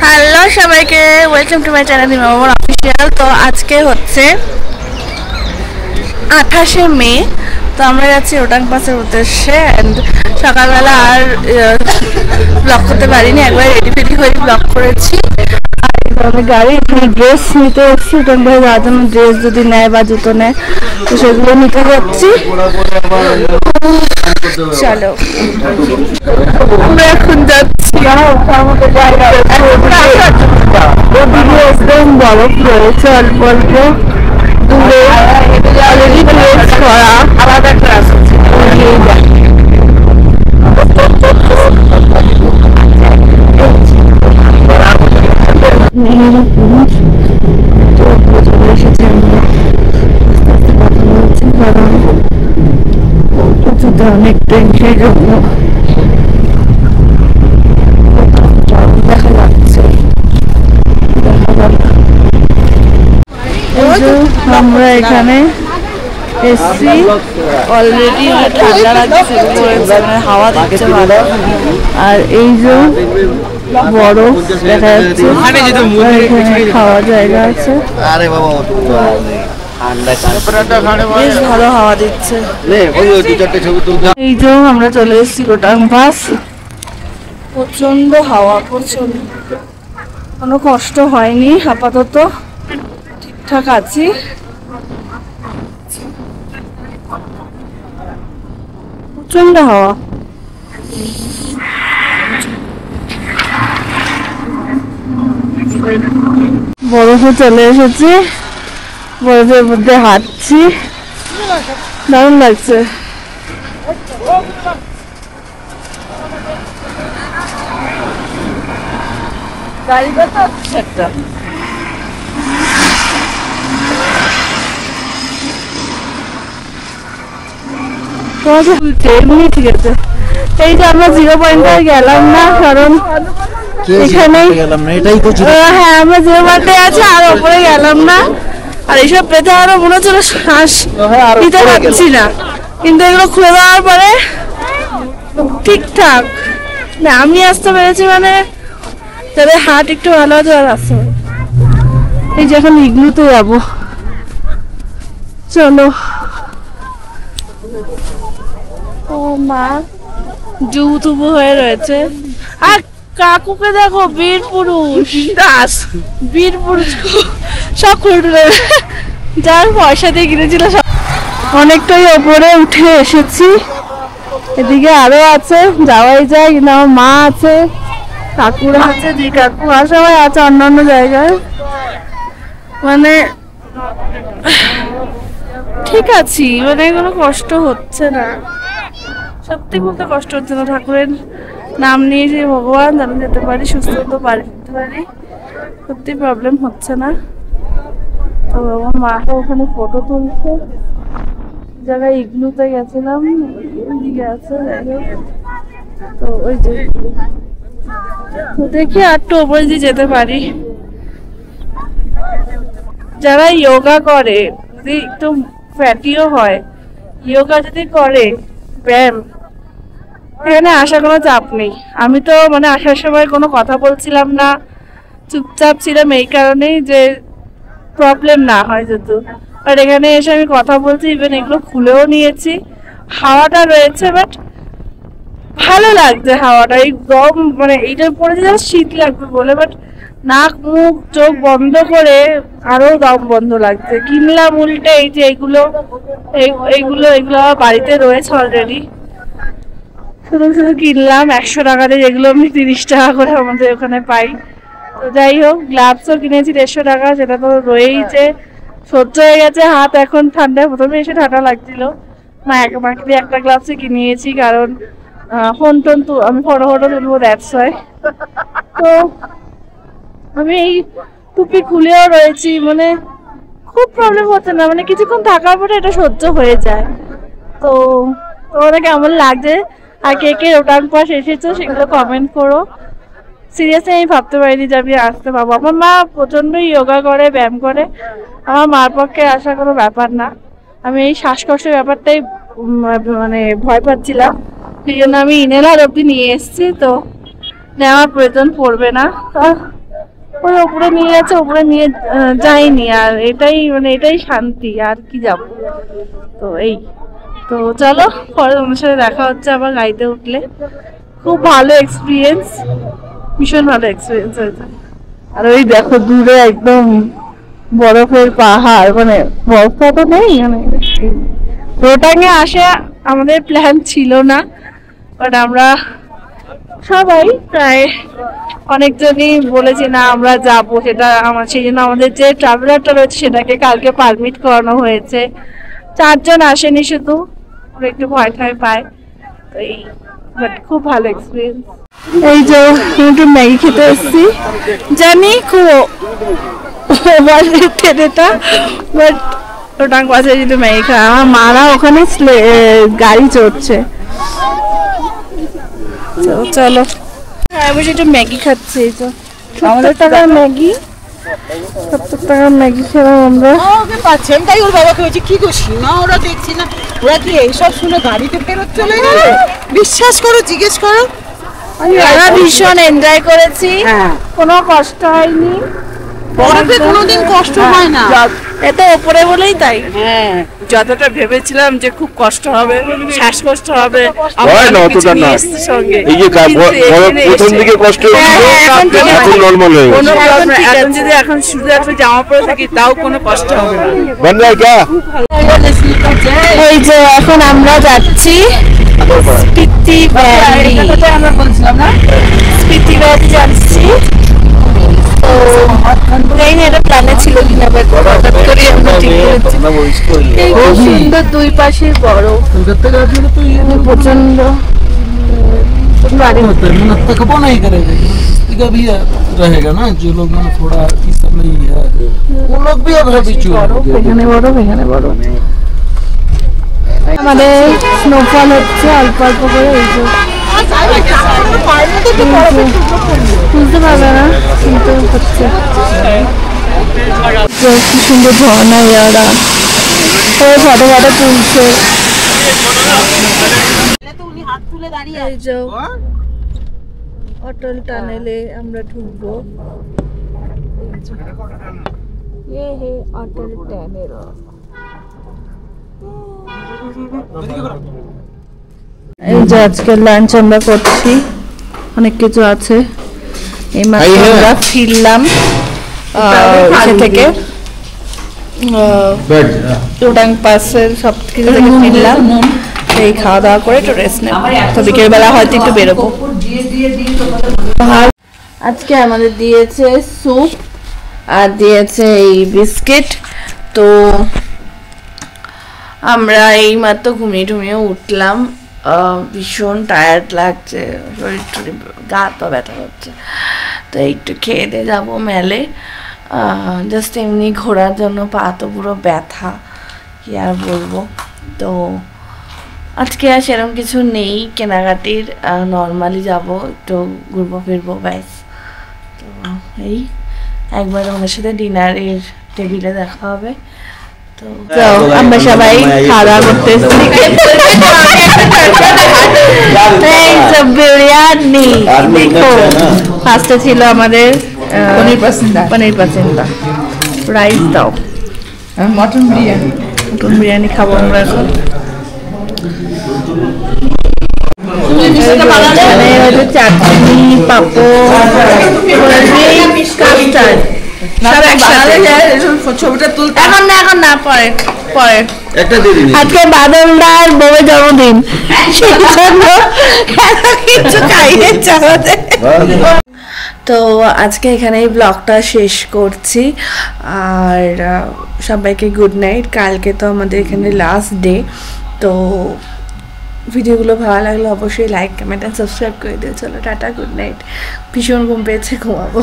Hello সবাইকে, welcome to my channel মামার official. তো আজকে হচ্ছে 28শে মে। তো আমরা যাচ্ছি রোটাং পাসের উদ্দেশ্যে। অ্যান্ড সকালবেলা আর ব্লগ করতে পারিনি, একবার রেডি ফেডি হয়ে ব্লগ করেছি। আমি গাড়ি এখানে ড্রেস নিতে এসেছি, রোটাং পাসে যাওয়ার জন্য ড্রেস যদি নেয় বা জুতো নেয় তো সেগুলো নিতে যাচ্ছি। চলো আমরা এখন যাচ্ছি। একদম বরফ রয়েছে অল্প অল্প দূরে, অলরেডি ড্রেস করা আলাদা ক্লাস আছে। অনেক ট্রেন জন্য দেখা যাচ্ছে। আমরা এখানে এসছি অলরেডি, ঠান্ডা লাগছে, হাওয়া দিচ্ছে ভালো। আর এই যে বরফ দেখা যাচ্ছে, খাওয়ার জায়গা আছে, বেশ ভালো হাওয়া দিচ্ছে। এই যে আমরা চলে এসেছি রোটাং পাস। প্রচন্ড হাওয়া, প্রচন্ড, কোনো কষ্ট হয়নি, আপাতত ঠিকঠাক আছি। প্রচন্ড হাওয়া। বরফে চলে এসেছি, বরফের মধ্যে হাঁটছি, দারুণ লাগছে। গাড়িটা তো একটা এমনি ঠিক আছে। এই যে আমরা 0 পয়েন্টে গেলাম না, কারণ এখানে হ্যাঁ আমরা 0 পয়েন্টে আছি, আর ওপরে গেলাম না। আর এইসব পেতে আরো মনে হচ্ছিল শ্বাস নিতে পারছি না, কিন্তু এগুলো খুলে দেওয়ার পরে ঠিকঠাক না, আমি আসতে পেরেছি, মানে যাদের হাট একটু ভালো আছে আর আসতে পারে। এই যে এখন ইগলুতে যাবো, চলো। ও মা জুতুবু হয়ে রয়েছে। আর কাকুকে দেখো, বীর পুরুষ দাস, বীর পুরুষ সব খুলে, যার পয়সা দিয়ে কিনেছিল সব। অনেকটাই ওপরে উঠে এসেছি, এদিকে আরো আছে, যাওয়াই যায়, কিন্তু আমার মা আছে, কাকুরা আছে, দি কাকু আর সবাই আছে অন্যান্য জায়গায়। মানে ঠিক আছি, মানে কোনো কষ্ট হচ্ছে না, সত্যি বলতে কষ্ট হচ্ছে না। ঠাকুরের নাম নিয়ে যে ভগবান যেন যেতে পারি, সুস্থ হতে পারি, সত্যি প্রবলেম হচ্ছে না। তো আমার মাকে ওখানে ফটো তুলছে, জায়গায় ইগলুতে গেছিলাম, ওইদিকে আছে, যাই হোক। তো ওই যে তো দেখি আর একটু ওপরে দিয়ে যেতে পারি। যারা যোগা করে, যদি একটু ফ্যাটিও হয়, যোগা যদি করে, ব্যায়াম, এখানে আসার কোনো চাপ নেই। আমি তো মানে আসার সময় কোনো কথা বলছিলাম না, চুপচাপ ছিলাম, এই কারণেই যে প্রবলেম না হয় যেহেতু। আর এখানে এসে আমি কথা বলছি, ইভেন এগুলো খুলেও নিয়েছি, হাওয়াটা রয়েছে, বাট ভালো লাগছে হাওয়াটা। এই গরম মানে এইটা পড়েছে যা শীত লাগবে বলে, বাট নাক মুখ চোখ বন্ধ করে আরো দম বন্ধ লাগছে। কিনলাম উল্টে এই যে এইগুলো, এইগুলো আমার বাড়িতে রয়েছে অলরেডি, শুধু শুধু কিনলাম 100 টাকাতে, যেগুলো আমি 30 টাকা করে আমাদের ওখানে পাই। তো যাই হোক, গ্লাভসও কিনেছি 150 টাকা, সেটা তো রয়েইছে, সহ্য হয়ে গেছে হাত এখন ঠান্ডা। প্রথমে এসে ঠান্ডা লাগছিল, মাকে একটা গ্লাভসই কিনিয়েছি, কারণ ফোন টোন আমি ফটো তুলবো, দ্যাটস ওয়াই। তো আমি এই টুপি খুলেও রয়েছি, মানে খুব প্রবলেম হচ্ছে না, মানে কিছুক্ষণ থাকার পরে এটা সহ্য হয়ে যায়। তো তোমাদের কেমন লাগছে, আর কে কে রোটাং পাস এসেছো সেগুলো কমেন্ট করো। সিরিয়াসলি আমি ভাবতে পারিনি যে আমি আসতে পারবো। আমার মা প্রচন্ডই যোগা করে, ব্যায়াম করে, আমার মার পক্ষে আসা কোনো ব্যাপার না। আমি এই শ্বাসকষ্টের ব্যাপারটাই মানে ভয় পাচ্ছিলাম, সেই জন্য আমি ইনহেলার অব্দি নিয়ে এসেছি, তো নেওয়ার প্রয়োজন পড়বে না। ওই ওপরে নিয়ে গেছে, ওপরে নিয়ে যাইনি। আর এটাই শান্তি, আর কি যাব। তো তো চলো, পরে তোমার সাথে দেখা হচ্ছে আবার গাড়িতে উঠলে। খুব ভালো এক্সপিরিয়েন্স, ভীষণ ভালো এক্সপিরিয়েন্স হয়েছে। আর ওই দেখো দূরে একদম বরফের পাহাড়, বরফটা তো নেই। রোটাঙে আসা আমাদের প্ল্যান ছিল না, বাট আমরা সবাই প্রায় অনেকজনই বলেছি না আমরা যাবো। সেই জন্য আমাদের যে ট্রাভেলারটা রয়েছে সেটাকে কালকে পারমিট করানো হয়েছে। 4 জন আসেনি শুধু, ওরা একটু ভয় পায়। তো বাট খুব ভালো এক্সপিরিয়েন্স। এই যে একটু ম্যাগি খেতে এসেছি, জানি খুব বাট রোটাং পাশে যদি ম্যাগি খায়। আমার মারা ওখানে গাড়ি চড়ছে। চলো বসে একটু ম্যাগি খাচ্ছি। এই তো আমাদের টাকার ম্যাগি, 70 টাকার ম্যাগি খেলাম আমরা। পাচ্ছি আমি, তাই ওর বাবাকে বলছি কি গো সীমা, ওরা দেখছি না, ওরা কি এইসব শুনে গাড়িতে ফেরত চলে গেল? বিশ্বাস করো, জিজ্ঞেস করো। আমরা ভীষণ এনজয় করেছি, কোনো কষ্ট হয়নি। বরফে কোনোদিন কষ্ট হয় না, এত ওপরে বলেই তাই। হ্যাঁ যতটা ভেবেছিলাম যে খুব কষ্ট হবে, শ্বাসকষ্ট হবে, অতটা না। এই যে প্রথম দিকে কষ্ট এখন নরমাল হয়ে গেছে। এখন শুধু একটা জামা পরে থাকি তাও কোনো কষ্ট হবে না। এই যে এখন আমরা যাচ্ছি স্পিতি ভ্যালি, আমরা বলছিলাম না স্পিতি ভ্যালি যাচ্ছি। তো এটা প্ল্যানে ছিল কিনা, খুব সুন্দর দুই পাশে বরফ, প্রচন্ড। वो नहीं करेगा, इसका भी रहेगा ना। जो लोग थोड़ा इस सब नहीं है, वो लोग भी अब हैबिचुअल हो गए। এখানে বরফ। আমাদের স্নোফল হচ্ছে অল্প অল্প করে। এই যে বুঝতে পারবে না কিন্তু হচ্ছে কি সুন্দর ঝর্ণা। ইয়ারা ফটো তুলছে। এই যে অটল টানেলে আমরা ঢুকবো। অটল টানেল। এই যে আজকে লাঞ্চ আমরা করছি, অনেক কিছু আছে। এই মাত্র আমরা ফিরলাম থেকে রোটাং পাসের সব কিছু থেকে ফিরলাম। এই খাওয়া দাওয়া করে একটু রেস্ট নেব, তো বিকেলবেলা হয়তো একটু বেরোবো। আজকে আমাদের দিয়েছে স্যুপ আর দিয়েছে এই বিস্কিট। তো আমরা এই মাত্র ঘুমিয়ে উঠলাম, ভীষণ টায়ার্ড লাগছে, শরীর টরীর গা পা ব্যথা হচ্ছে। তো একটু খেয়ে দিয়ে যাবো মেলে, জাস্ট এমনি ঘোরার জন্য। পা তো পুরো ব্যথা, কি আর বলবো। তো আজকে আর সেরকম কিছু নেই কেনাকাটির, নর্মালি যাবো, একটু ঘুরবো ফিরবো, ব্যাস। তো একবার আমাদের সাথে ডিনারের টেবিলে দেখা হবে। তো আমরা সবাই খাওয়া দাওয়া করতে বিরিয়ানি। দেখো ফার্স্টে ছিল আমাদের পনির পাসিন্দা, রাইস দাও, মটন বিরিয়ানি খাবো আমরা এখন। চাটনি, পাপড়, কাস্টার্ড এখন না পরে আজকে বাদলদার বউয়ের জন্মদিন, তো আজকে এখানেই ব্লগটা শেষ করছি। আর সবাইকে গুড নাইট। কালকে তো আমাদের এখানে লাস্ট ডে। তো ভিডিওগুলো ভালো লাগলে অবশ্যই লাইক, কমেন্ট অ্যান্ড সাবস্ক্রাইব করে দিও। চলো টাটা, গুড নাইট। ভীষণ ঘুম পেয়েছে, ঘুমাবো।